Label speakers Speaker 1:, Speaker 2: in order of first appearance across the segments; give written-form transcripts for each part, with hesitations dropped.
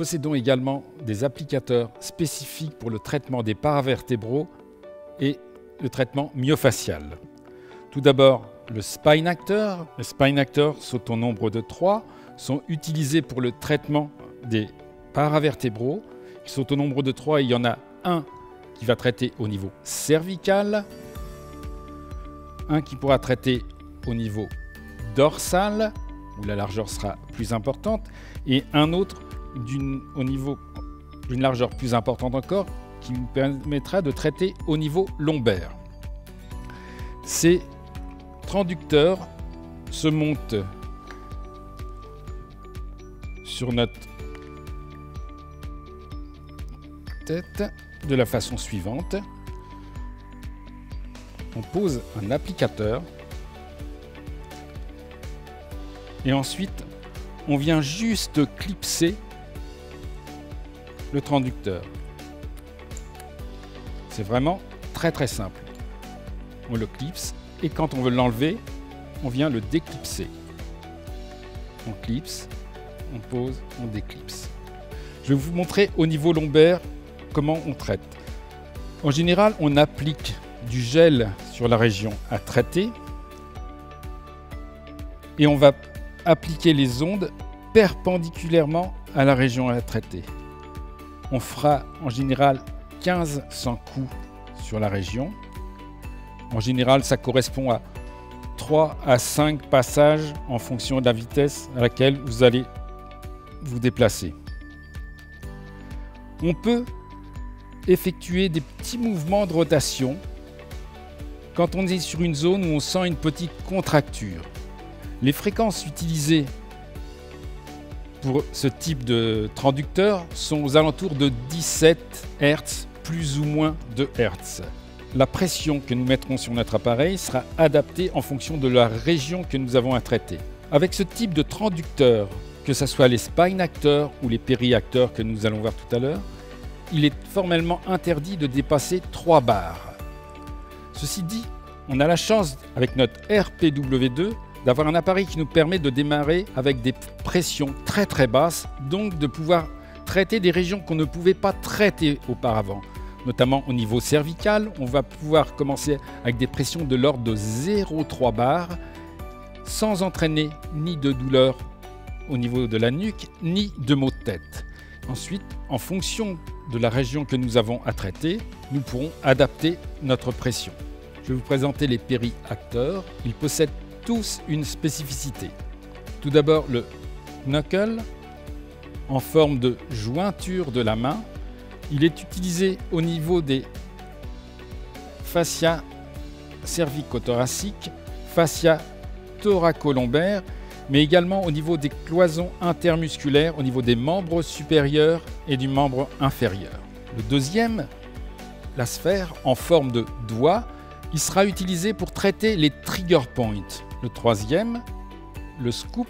Speaker 1: possédons également des applicateurs spécifiques pour le traitement des paravertébraux et le traitement myofacial. Tout d'abord, le spine actor. Les spine actors sont au nombre de 3, sont utilisés pour le traitement des paravertébraux. Ils sont au nombre de 3 et il y en a un qui va traiter au niveau cervical, un qui pourra traiter au niveau dorsal, où la largeur sera plus importante, et un autre au niveau d'une largeur plus importante encore, qui nous permettra de traiter au niveau lombaire. Ces transducteurs se montent sur notre tête de la façon suivante. On pose un applicateur et ensuite on vient juste clipser le transducteur. C'est vraiment très simple. On le clipse et quand on veut l'enlever, on vient le déclipser. On clipse, on pose, on déclipse. Je vais vous montrer au niveau lombaire comment on traite. En général, on applique du gel sur la région à traiter et on va appliquer les ondes perpendiculairement à la région à traiter. On fera en général 1500 coups sur la région. En général, ça correspond à 3 à 5 passages en fonction de la vitesse à laquelle vous allez vous déplacer. On peut effectuer des petits mouvements de rotation quand on est sur une zone où on sent une petite contracture. Les fréquences utilisées pour ce type de transducteur sont aux alentours de 17 Hz, plus ou moins de Hz. La pression que nous mettrons sur notre appareil sera adaptée en fonction de la région que nous avons à traiter. Avec ce type de transducteur, que ce soit les spine actors ou les périacteurs que nous allons voir tout à l'heure, il est formellement interdit de dépasser 3 bars. Ceci dit, on a la chance avec notre RPW2 d'avoir un appareil qui nous permet de démarrer avec des pressions très basses, donc de pouvoir traiter des régions qu'on ne pouvait pas traiter auparavant. Notamment au niveau cervical, on va pouvoir commencer avec des pressions de l'ordre de 0,3 bar, sans entraîner ni de douleur au niveau de la nuque, ni de maux de tête. Ensuite, en fonction de la région que nous avons à traiter, nous pourrons adapter notre pression. Je vais vous présenter les périacteurs. Ils possèdent tous une spécificité. Tout d'abord, le knuckle, en forme de jointure de la main. Il est utilisé au niveau des fascias cervico-thoraciques, fascias thoracolombaires, mais également au niveau des cloisons intermusculaires, au niveau des membres supérieurs et du membre inférieur. Le deuxième, la sphère, en forme de doigt, il sera utilisé pour traiter les trigger points. Le troisième, le scoop,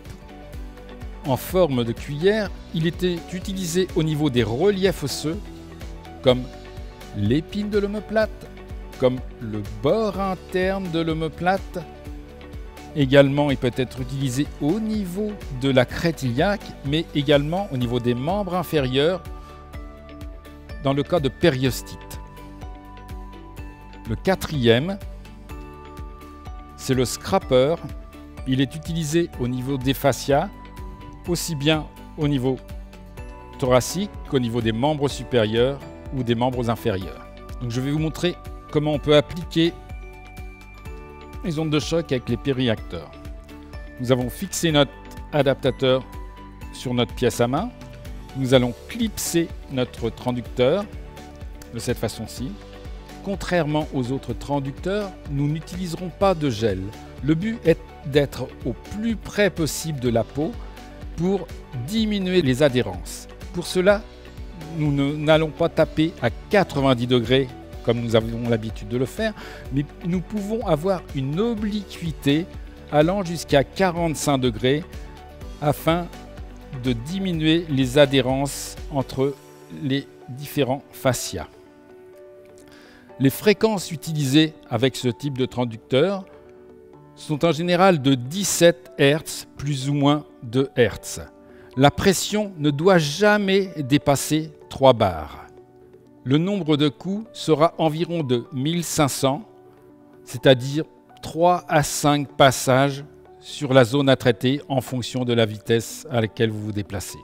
Speaker 1: en forme de cuillère, il était utilisé au niveau des reliefs osseux, comme l'épine de l'omoplate, comme le bord interne de l'omoplate. Également, il peut être utilisé au niveau de la crête iliaque, mais également au niveau des membres inférieurs, dans le cas de périostite. Le quatrième, c'est le scraper. Il est utilisé au niveau des fascias, aussi bien au niveau thoracique qu'au niveau des membres supérieurs ou des membres inférieurs. Donc, je vais vous montrer comment on peut appliquer les ondes de choc avec les périacteurs. Nous avons fixé notre adaptateur sur notre pièce à main. Nous allons clipser notre transducteur de cette façon-ci. Contrairement aux autres transducteurs, nous n'utiliserons pas de gel. Le but est d'être au plus près possible de la peau pour diminuer les adhérences. Pour cela, nous n'allons pas taper à 90 degrés comme nous avons l'habitude de le faire, mais nous pouvons avoir une obliquité allant jusqu'à 45 degrés afin de diminuer les adhérences entre les différents fascias. Les fréquences utilisées avec ce type de transducteur sont en général de 17 Hz plus ou moins de Hz. La pression ne doit jamais dépasser 3 bars. Le nombre de coups sera environ de 1500, c'est-à-dire 3 à 5 passages sur la zone à traiter en fonction de la vitesse à laquelle vous vous déplacez.